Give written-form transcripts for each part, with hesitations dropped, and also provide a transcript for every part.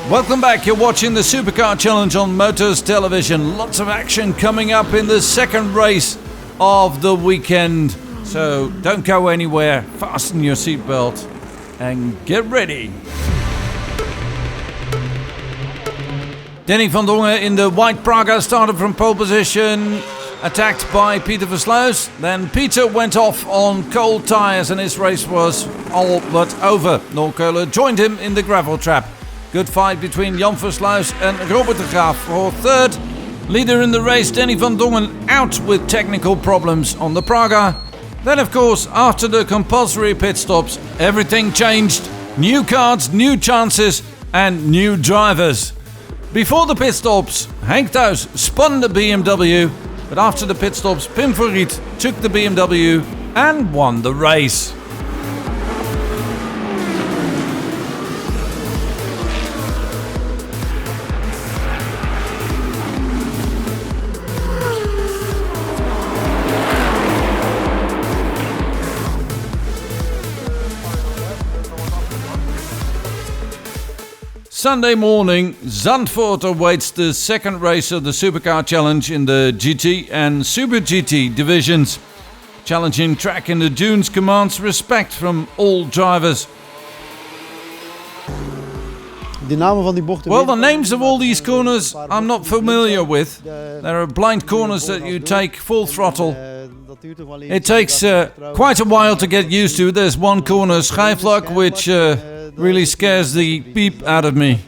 Welcome back, you're watching the Supercar Challenge on Motors Television. Lots of action coming up in the second race of the weekend. So don't go anywhere, fasten your seatbelt and get ready. Danny van Dongen in the white Praga started from pole position, attacked by Peter Versluis. Then Peter went off on cold tyres and his race was all but over. Noel Köhler joined him in the gravel trap. Good fight between Jan Versluis and Robert de Graaf for third. Leader in the race, Danny van Dongen, out with technical problems on the Praga. Then, of course, after the compulsory pit stops, everything changed. New cards, new chances and new drivers. Before the pit stops, Henk Thuis spun the BMW. But after the pit stops, Pim Verriet took the BMW and won the race. Sunday morning, Zandvoort awaits the second race of the Supercar Challenge in the GT and Super GT divisions. Challenging track in the dunes commands respect from all drivers. Well, the names of all these corners I'm not familiar with. There are blind corners that you take full throttle. It takes quite a while to get used to. There's one corner, Schijfvlak, which really scares the beep out of me.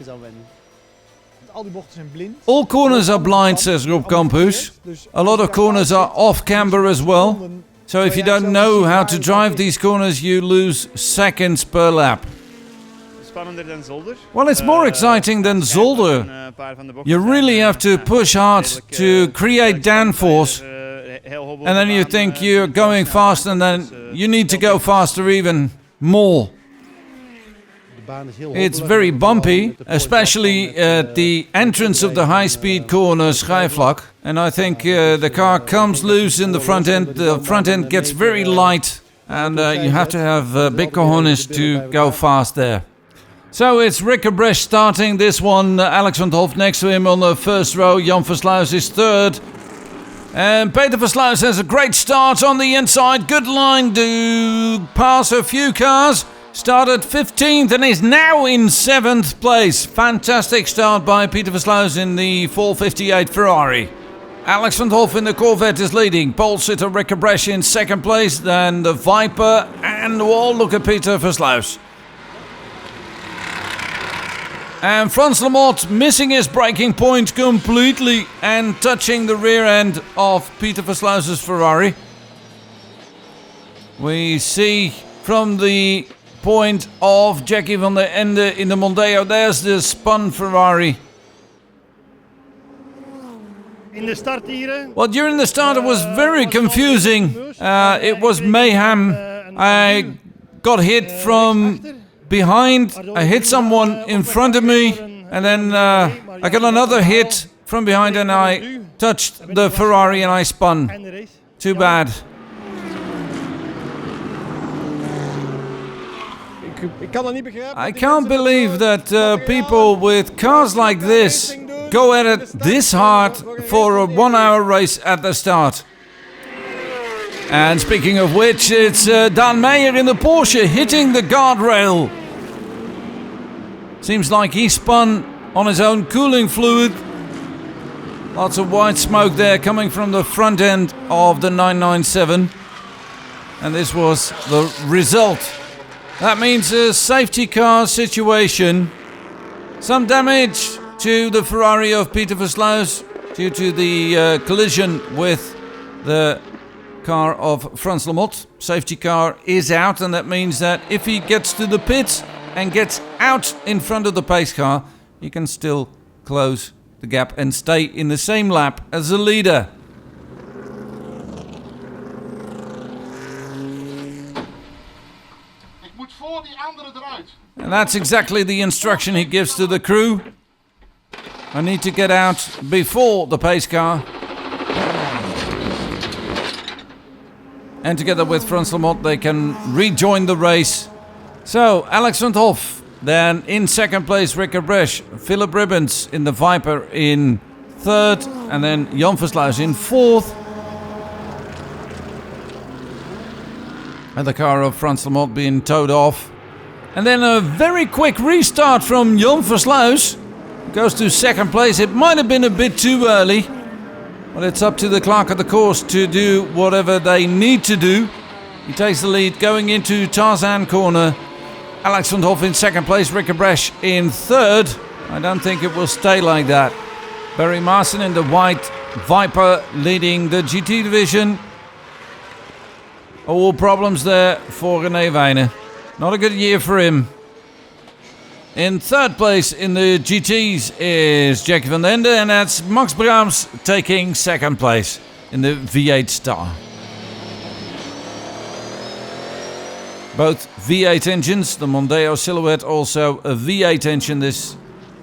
All corners are blind, says Rob Campus. A lot of corners are off camber as well. So if you don't know how to drive these corners, you lose seconds per lap. Well, it's more exciting than Zolder. You really have to push hard to create downforce. And then you think you're going fast and then you need to go faster even more. It's very bumpy, especially at the entrance of the high-speed corner Schijfvlak. And I think the car comes loose in the front end. The front end gets very light and you have to have big cojones to go fast there. So it's Rick Cabresh starting this one. Alex van 't Hoff next to him on the first row. Jan Versluis is third. And Peter Versluis has a great start on the inside. Good line to pass a few cars. Started 15th and is now in 7th place. Fantastic start by Peter Versluis in the 458 Ferrari. Alex van 't Hoff in the Corvette is leading. Pole sitter Rick Cabresh in second place. Then the Viper and look at Peter Versluis. And Frans Lamotte missing his braking point completely and touching the rear end of Peter Versluis's Ferrari. We see from the point of Jackie van der Ende in the Mondeo, there's the spun Ferrari. Well, during the start it was very confusing. It was mayhem. I got hit from behind, I hit someone in front of me, and then I got another hit from behind and I touched the Ferrari and I spun. Too bad. I can't believe that people with cars like this go at it this hard for a 1 hour race at the start. And speaking of which, it's Dan Meijer in the Porsche hitting the guardrail. Seems like he spun on his own cooling fluid. Lots of white smoke there coming from the front end of the 997. And this was the result. That means a safety car situation. Some damage to the Ferrari of Peter Versluis due to the collision with the car of Frans Lamotte. Safety car is out, and that means that if he gets to the pits and gets out in front of the pace car, he can still close the gap and stay in the same lap as the leader. And that's exactly the instruction he gives to the crew. I need to get out before the pace car. And together with Frans Lamotte they can rejoin the race. So Alex van 't Hoff Then in second place, Ricker Bresch. Philip Ribbons in the Viper in third. And then Jan Versluis in fourth. And the car of Frans de Mot being towed off. And then a very quick restart from Jan Versluis. Goes to second place. It might have been a bit too early. But it's up to the clerk of the course to do whatever they need to do. He takes the lead going into Tarzan corner. Alex van 't Hoff in second place. Ricker Bresch in third. I don't think it will stay like that. Barry Marson in the white Viper leading the GT division. All problems there for René Wijnen. Not a good year for him. In third place in the GTs is Jackie van den Ende, and that's Max Brahms taking second place in the V8 Star. Both V8 engines, the Mondeo Silhouette also a V8 engine this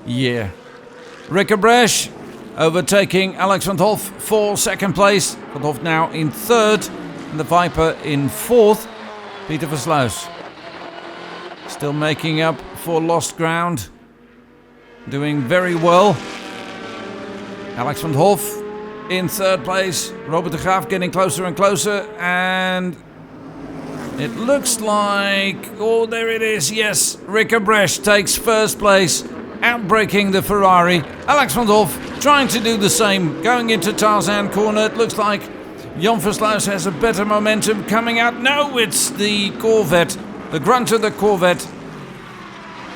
year. Ricker Bresch overtaking Alex van 't Hoff for second place. Van 't Hoff now in third, and the Viper in fourth. Peter Versluis still making up for lost ground, doing very well. Alex van 't Hoff in third place. Robert de Graaf getting closer and closer, and it looks like, oh, there it is, yes, Ricker Bresch takes first place, outbraking the Ferrari. Alex van 't Hoff trying to do the same, going into Tarzan corner. It looks like Jan Versluis has a better momentum coming out. No, it's the Corvette, the grunt of the Corvette,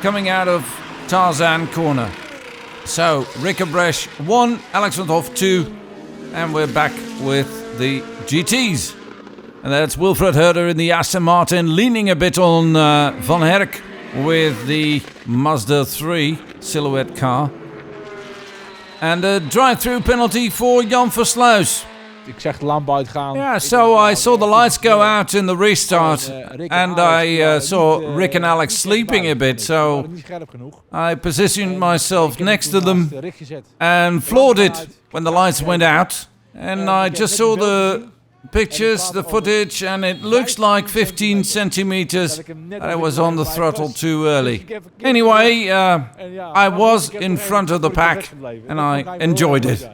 coming out of Tarzan corner. So, Ricker Bresch 1, Alex van 't Hoff 2, and we're back with the GTs. And that's Wilfred Herder in the Aston Martin, leaning a bit on Van Herk with the Mazda 3 Silhouette car. And a drive-through penalty for Jan Versluis. Yeah, so I saw the lights go out in the restart, and I saw Rick and Alex sleeping a bit, so I positioned myself next to them and floored it when the lights went out. And I just saw the pictures, the footage, and it looks like 15 centimeters that I was on the throttle too early. Anyway, I was in front of the pack, and I enjoyed it.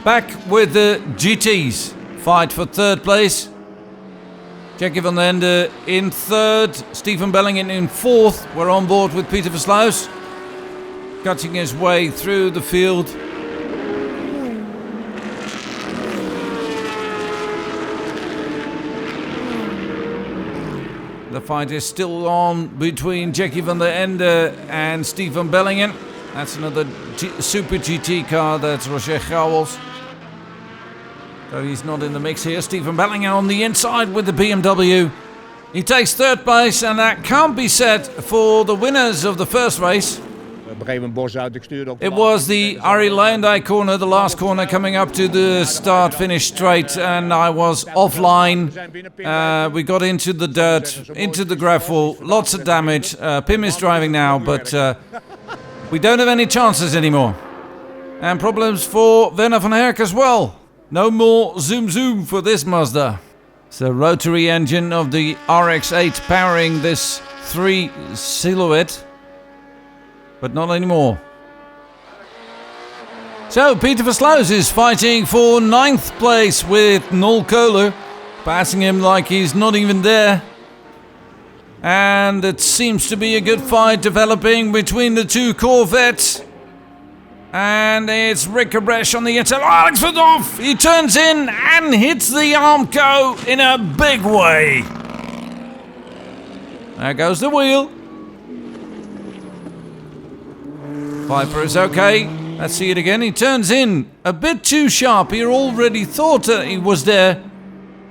Back with the GTs. Fight for third place. Jackie van den Ende in third. Stephen Bellingen in fourth. We're on board with Peter Versluis, cutting his way through the field. The fight is still on between Jackie van den Ende and Stephen Bellingen. That's another Super GT car. That's Roger Gauwels. So he's not in the mix here. Stephen Bellingen on the inside with the BMW. He takes third place, and that can't be said for the winners of the first race. It was the Arie Luyendyk corner, the last corner coming up to the start-finish straight, and I was offline. We got into the dirt, into the gravel, lots of damage. Pim is driving now, but we don't have any chances anymore. And problems for Werner van Herk as well. No more zoom zoom for this Mazda. It's the rotary engine of the RX-8 powering this 3 Silhouette. But not anymore. So Peter Versluis is fighting for 9th place with Noel Kohler, passing him like he's not even there. And it seems to be a good fight developing between the two Corvettes. And it's Ricker Bresch on the inside. Alex van 't Hoff! He turns in and hits the Armco in a big way. There goes the wheel. Viper is okay. Let's see it again. He turns in a bit too sharp. He already thought that he was there.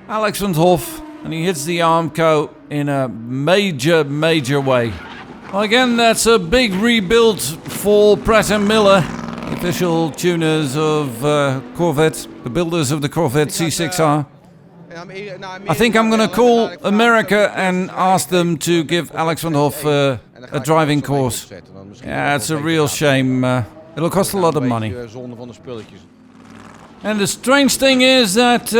Alex van 't Hoff. And he hits the Armco in a major, major way. Well, again, that's a big rebuild for Pratt & Miller, the official tuners of Corvette, the builders of the Corvette C6R. I think I'm going to call America and ask them to give Alex van 't Hoff a driving course. Yeah, it's a real shame. It'll cost a lot of money. And the strange thing is that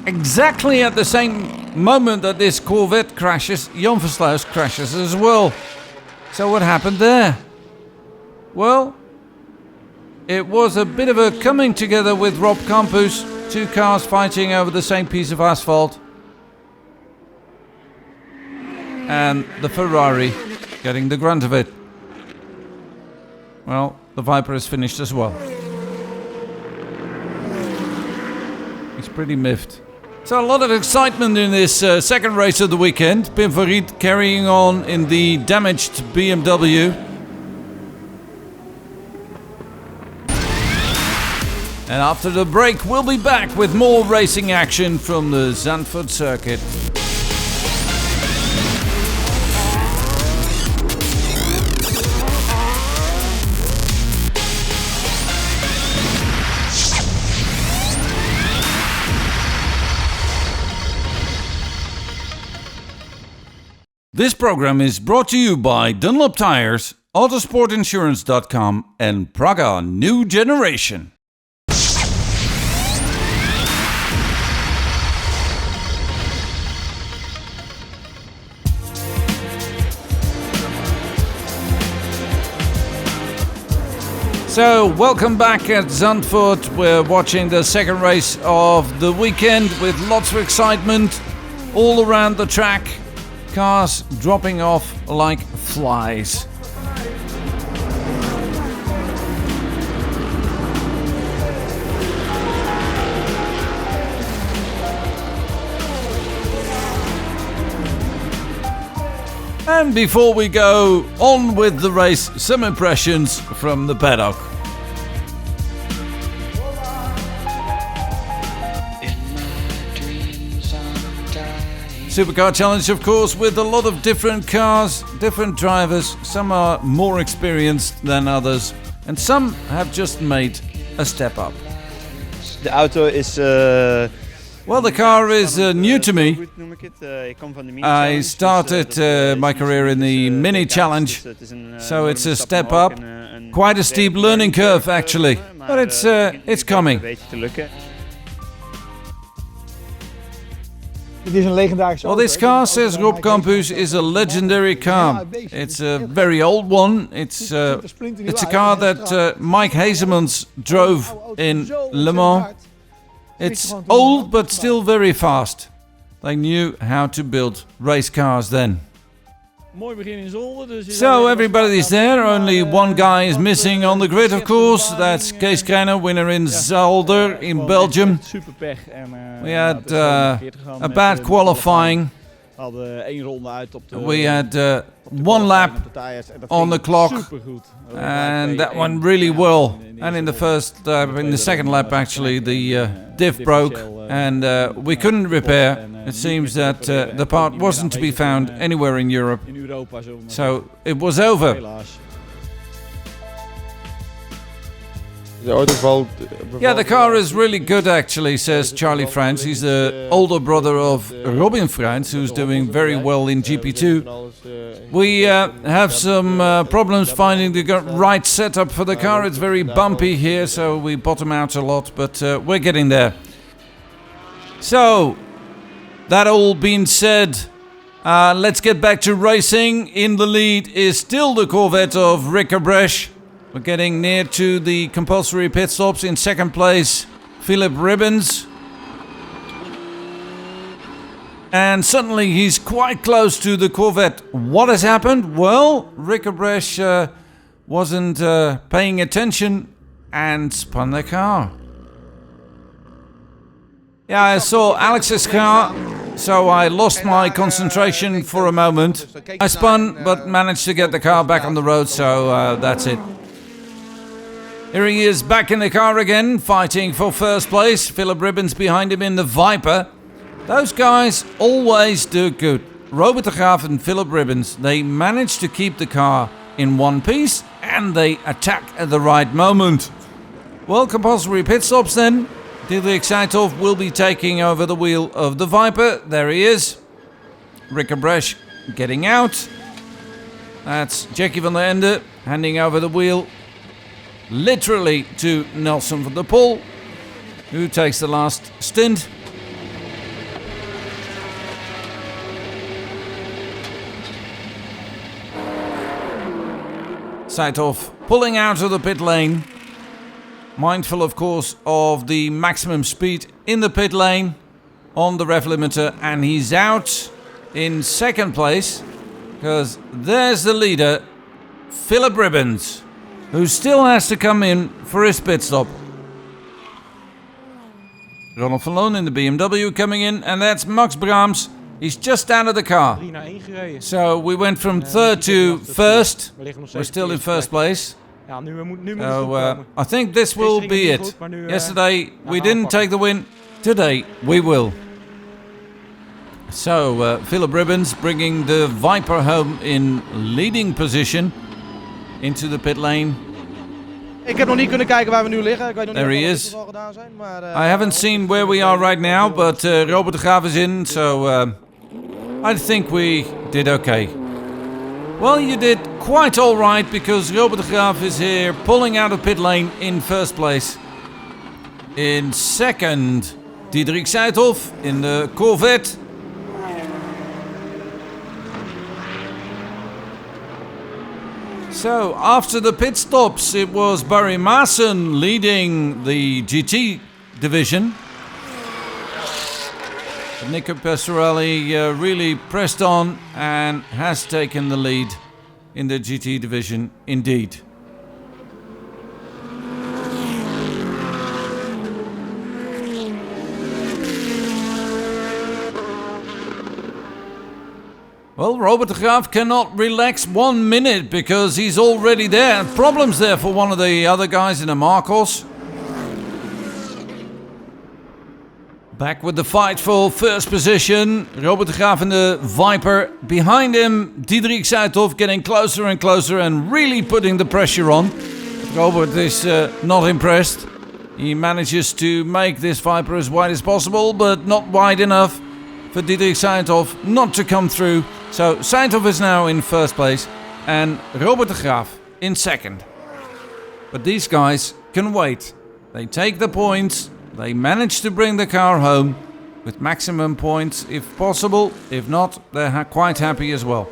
exactly at the same moment that this Corvette crashes, Jan Versluis crashes as well. So what happened there? Well, it was a bit of a coming together with Rob Campus. Two cars fighting over the same piece of asphalt. And the Ferrari getting the grunt of it. Well, the Viper is finished as well. He's pretty miffed. So a lot of excitement in this second race of the weekend. Pim van Riet carrying on in the damaged BMW. And after the break, we'll be back with more racing action from the Zandvoort circuit. This program is brought to you by Dunlop Tires, Autosportinsurance.com and Praga New Generation. So, welcome back at Zandvoort. We're watching the second race of the weekend with lots of excitement all around the track. Cars dropping off like flies. And before we go on with the race, some impressions from the paddock. Supercar Challenge, of course, with a lot of different cars, different drivers. Some are more experienced than others, and some have just made a step up. The auto is... Well, the car is new to me. I started my career in the Mini Challenge, so it's a step up. Quite a steep learning curve, actually, but it's coming. Well, this car, says Rob Campus, is a legendary car. It's a very old one. It's a car that Mike Hazemans drove in Le Mans. It's old, but still very fast. They knew how to build race cars then. So everybody's there, only one guy is missing on the grid, of course. That's Kees Krijner, winner in Zolder in Belgium. We had a bad qualifying. We had one lap on the clock, and that went really well. And in the second lap, actually, the diff broke, and we couldn't repair. It seems that the part wasn't to be found anywhere in Europe, so it was over. Yeah, the car is really good, actually, says Charlie Frans. He's the older brother of Robin Frans, who's doing very well in GP2. We have some problems finding the right setup for the car. It's very bumpy here, so we bottom out a lot, but we're getting there. So, that all being said, let's get back to racing. In the lead is still the Corvette of Rick Cabresh. We're getting near to the compulsory pit stops. In second place, Philip Ribbons. And suddenly he's quite close to the Corvette. What has happened? Well, Rick Cabresh wasn't paying attention and spun the car. Yeah, I saw Alex's car, so I lost my concentration for a moment. I spun, but managed to get the car back on the road, so that's it. Here he is back in the car again, fighting for first place. Philip Ribbons behind him in the Viper. Those guys always do good. Robert de Graaf and Philip Ribbons, they manage to keep the car in one piece and they attack at the right moment. Well, compulsory pit stops then. Diederik Seithoff will be taking over the wheel of the Viper. There he is. Rick Cabresh getting out. That's Jackie van der Ende handing over the wheel literally to Nelson van der Poel, who takes the last stint. Saitov pulling out of the pit lane. Mindful, of course, of the maximum speed in the pit lane on the rev limiter. And he's out in second place. Because there's the leader, Philip Ribbons, who still has to come in for his pit stop. Ronald van Loon in the BMW coming in. And that's Max Brahms. He's just out of the car. So we went from third to first. We're still in first place. So I think this will be it. Yesterday we didn't take the win. Today we will. So Philip Ribbons bringing the Viper home in leading position into the pit lane. Ik heb nog niet kunnen kijken waar we nu liggen. Ik weet nog There niet he of is. we al gedaan zijn, maar, I haven't seen where we are right now, but Robert de Graaf is in, so I think we did okay. Well, you did quite alright because Robert de Graaf is here pulling out of pit lane in first place. In second, Diederik Seithoff in the Corvette. So, after the pit stops, it was Barry Maassen leading the GT division. Nico Pescarelli really pressed on and has taken the lead in the GT division indeed. Well, Robert de Graaf cannot relax 1 minute because he's already there. Problems there for one of the other guys in the Marcos. Back with the fight for first position. Robert de Graaf in the Viper. Behind him, Diederik Seithoff getting closer and closer and really putting the pressure on. Robert is not impressed. He manages to make this Viper as wide as possible, but not wide enough for Diederik Seithoff not to come through. So Seithoff is now in first place and Robert de Graaf in second. But these guys can wait. They take the points. They manage to bring the car home with maximum points if possible. If not, they're quite happy as well.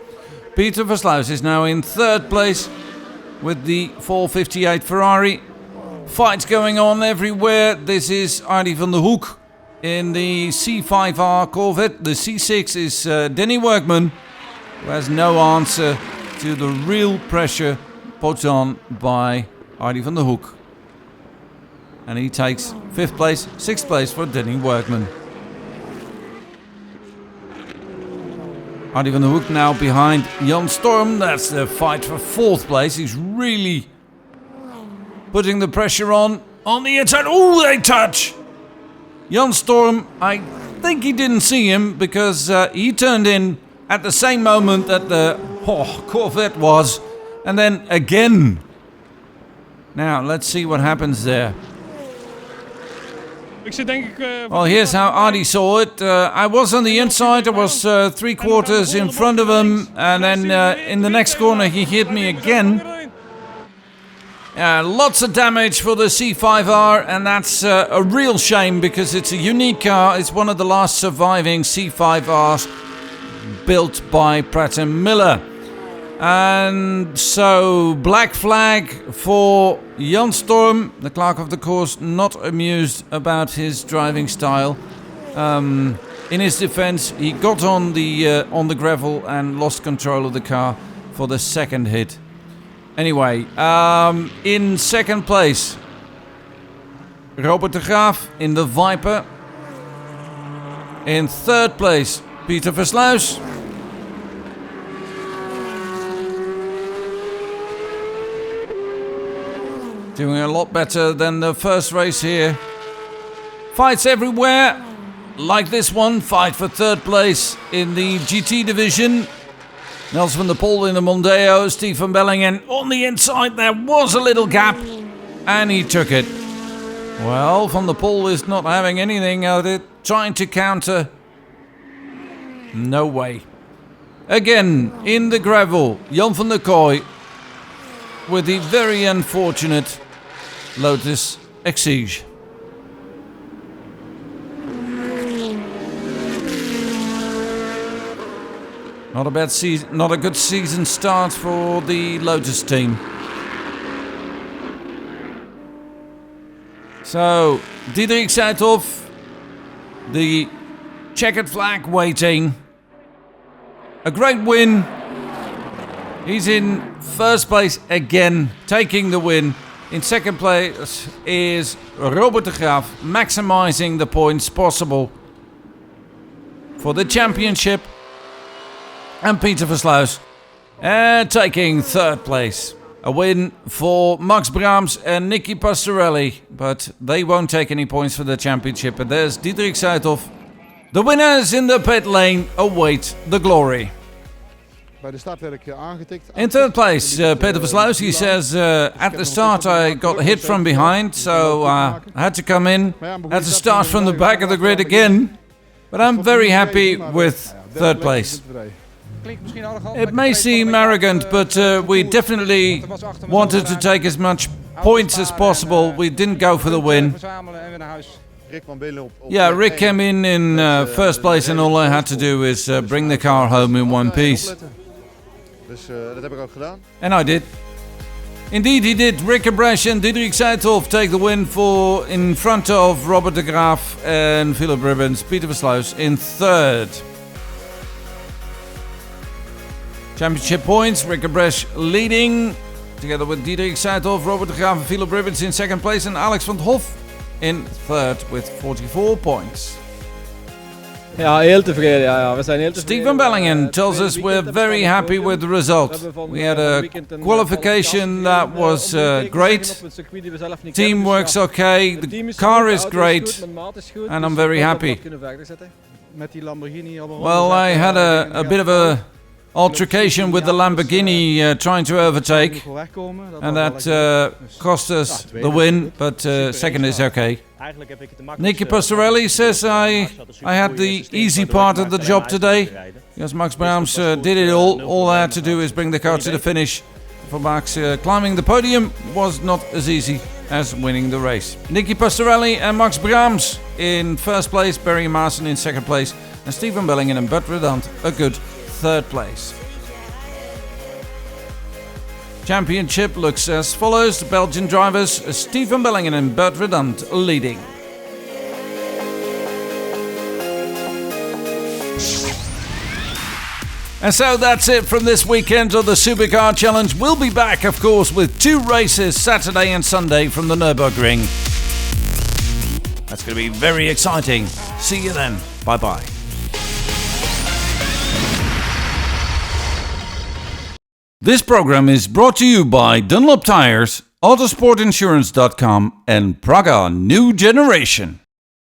Peter Versluis is now in third place with the 458 Ferrari. Fights going on everywhere. This is Arie van der Hoek in the C5R Corvette. The C6 is Denny Workman, who has no answer to the real pressure put on by Arie van der Hoek. And he takes 5th place, 6th place for Denny Workman. Arie van der Hoek now behind Jan Storm. That's the fight for 4th place. He's really putting the pressure on the inside. Oh, they touch! Jan Storm, I think he didn't see him because he turned in at the same moment that the Corvette was. And then again. Now, let's see what happens there. Well, here's how Arie saw it. I was on the inside. I was 3/4 in front of him. And then in the next corner, he hit me again. Lots of damage for the C5R. And that's a real shame because it's a unique car. It's one of the last surviving C5Rs built by Pratt & Miller. And so, black flag for Jan Storm, the clerk of the course, not amused about his driving style. In his defense, he got on the gravel and lost control of the car for the second hit. Anyway, in second place, Robert de Graaf in the Viper. In third place, Peter Versluis. Doing a lot better than the first race here. Fights everywhere, like this one. Fight for third place in the GT division. Nels van der Pol in the Mondeo. Steve van Bellingen on the inside. There was a little gap, and he took it. Well, Van der Pol is not having anything out of it. Trying to counter. No way. Again, in the gravel, Jan van der Kooi with the very unfortunate Lotus Exige. Not a bad season, not a good season start for the Lotus team. So, Diederik Seithoff, the checkered flag waiting. A great win. He's in first place again, taking the win. In second place is Robert de Graaf, maximizing the points possible for the championship. And Peter Versluis taking third place. A win for Max Brahms and Nicky Pastorelli, but they won't take any points for the championship. And there's Diederik Seithoff. The winners in the pit lane await the glory. In third place, Peter Versluis, he says, at the start I got hit from behind, so I had to come in, had to start from the back of the grid again. But I'm very happy with third place. It may seem arrogant, but we definitely wanted to take as much points as possible. We didn't go for the win. Yeah, Rick came in first place, and all I had to do is bring the car home in one piece. And I did. Indeed, he did. Rick Abresh and Diederik Seithoff take the win in front of Robert de Graaf and Philip Ribbons. Peter Versluis in third. Championship points, Rick Abresh leading, together with Diederik Seithoff, Robert de Graaf and Philip Ribbons in second place, and Alex van 't Hoff in third with 44 points. Ja, heel tevreden. Ja, we zijn heel tevreden. Stephen Bellingen tells us we're very happy with the result. We had a qualification that was great. Team works okay. The car is great. And I'm very happy. Well, I had a bit of a altercation with the Lamborghini trying to overtake. And that cost us the win, but second is okay. Nicky Pastorelli says I had the easy part of the job today. Yes, Max Brahms did it all. All I had to do is bring the car to the finish. For Max, climbing the podium was not as easy as winning the race. Nicky Pastorelli and Max Brahms in first place, Barry Maassen in second place, and Stephen Bellingen and Bert Redant a good third place. Championship looks as follows. The Belgian drivers, Stephen Bellingen and Bert Redant leading. And so that's it from this weekend of the Supercar Challenge. We'll be back, of course, with 2 races, Saturday and Sunday from the Nürburgring. That's going to be very exciting. See you then. Bye-bye. This program is brought to you by Dunlop Tires, Autosportinsurance.com and Praga New Generation.